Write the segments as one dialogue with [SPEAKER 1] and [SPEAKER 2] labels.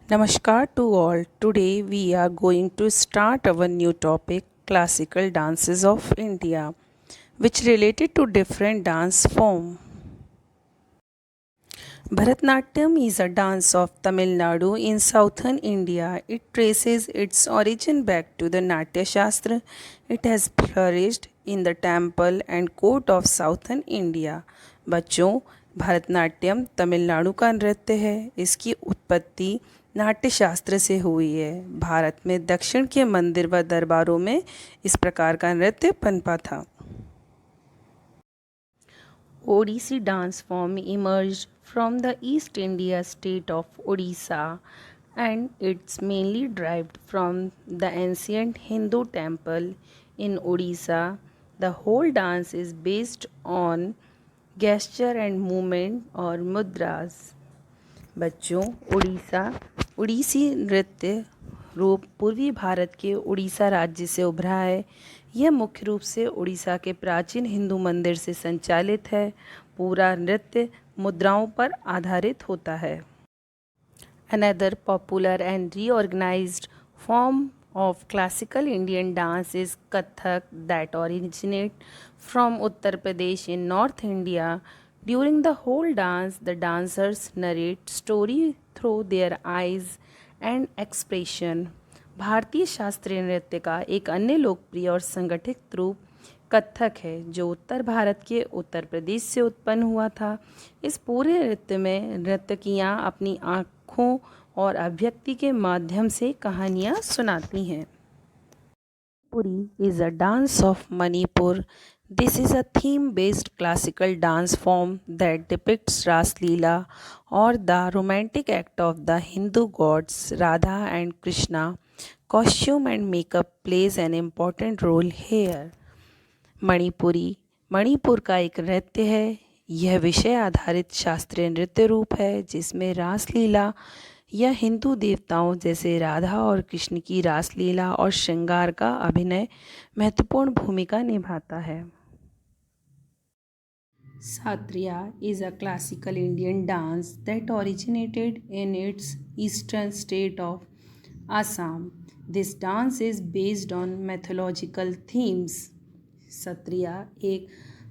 [SPEAKER 1] Namaskar to all. Today we are going to start our new topic classical dances of India which related to different dance form. Bharatanatyam is a dance of Tamil Nadu in southern India. It traces its origin back to the Natya Shastra. It has flourished in the temple and court of southern India. बच्चों, भरतनाट्यम तमिलनाडु का नृत्य है। इसकी उत्पत्ति नाट्य शास्त्र से हुई है। भारत में दक्षिण के मंदिर व दरबारों में इस प्रकार का नृत्य पनपा था। Odissi dance form emerged from the East India state of Odisha, and it's mainly derived from the ancient Hindu temple in Odisha. The whole dance is based on gesture and movement or mudras. बच्चों, उड़ीसी नृत्य रूप पूर्वी भारत के उड़ीसा राज्य से उभरा है। यह मुख्य रूप से उड़ीसा के प्राचीन हिंदू मंदिर से संचालित है। पूरा नृत्य मुद्राओं पर आधारित होता है। Another popular and reorganized form of classical Indian dance is Kathak that originates from Uttar Pradesh in North India. During the whole dance, the dancers narrate story through their eyes and expression. भारतीय शास्त्रीय नृत्य का एक अन्य लोकप्रिय और संगठित रूप कथक है जो उत्तर भारत के उत्तर प्रदेश से उत्पन्न हुआ था। इस पूरे नृत्य में नर्तकियाँ अपनी आँखों और अभिव्यक्ति के माध्यम से कहानियाँ सुनाती हैं। Puri is a dance of Manipur. This is a theme-based classical dance form that depicts Ras Leela or the romantic act of the Hindu gods Radha and Krishna. Costume and makeup plays an important role here. Manipuri Manipur का एक नृत्य है। यह विषय आधारित शास्त्रीय नृत्य रूप है जिसमें रासलीला या हिंदू देवताओं जैसे राधा और कृष्ण की रासलीला और श्रृंगार का अभिनय महत्वपूर्ण भूमिका निभाता है। Satriya is a classical Indian dance that originated in its eastern state of Assam. This dance is based on mythological themes. Sattriya एक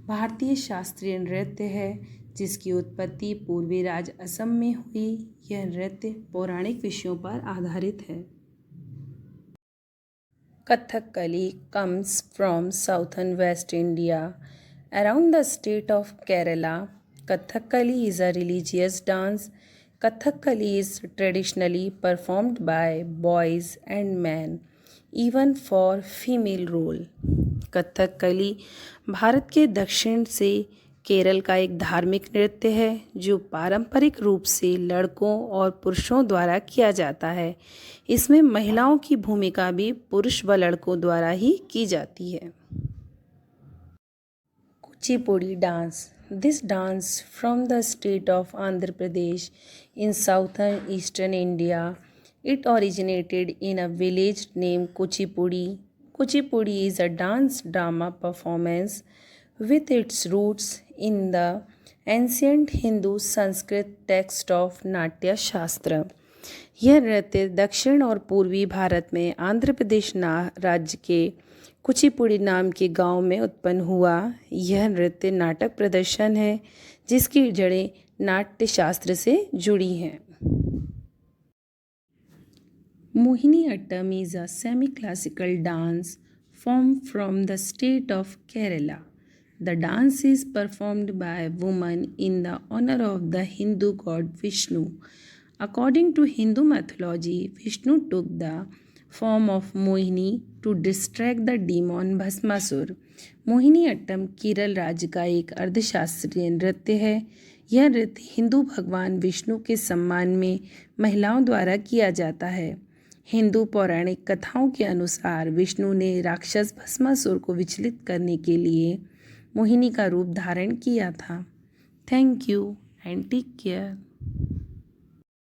[SPEAKER 1] भारतीय शास्त्रीय नृत्य है जिसकी उत्पत्ति पूर्वी राज्य असम में हुई। यह नृत्य पौराणिक विषयों पर आधारित है। Kathakali comes from southern West India around the state of Kerala. Kathakali is a religious dance. Kathakali is traditionally performed by boys and men, even for female role. Kathakali Bharat के दक्षिण से केरल का एक धार्मिक नृत्य है जो पारंपरिक रूप से लड़कों और पुरुषों द्वारा किया जाता है। इसमें महिलाओं की भूमिका भी पुरुष व लड़कों द्वारा ही की जाती है। Kuchipudi dance this dance from the state of Andhra Pradesh in southern eastern India. It originated in a village name Kuchipudi. Kuchipudi is a dance drama performance with its roots in the ancient Hindu Sanskrit text of Natya Shastra. यह नृत्य दक्षिण और पूर्वी भारत में आंध्र प्रदेश राज्य के कुचिपुड़ी नाम के गांव में उत्पन्न हुआ। यह नृत्य नाटक प्रदर्शन है जिसकी जड़ें नाट्य शास्त्र से जुड़ी हैं। Mohiniyattam is a semi-classical dance form from the state of Kerala. The dance is performed by women in the honor of the Hindu god Vishnu. According to Hindu mythology, Vishnu took the form of Mohini to distract the demon Bhasmasur. Mohiniyattam Kerala राज्य का एक अर्धशास्त्रीय नृत्य है। यह नृत्य हिंदू भगवान विष्णु के सम्मान में महिलाओं द्वारा किया जाता है। हिंदू पौराणिक कथाओं के अनुसार विष्णु ने राक्षस भस्मासुर को विचलित करने के लिए मोहिनी का रूप धारण किया था। Thank you and take care.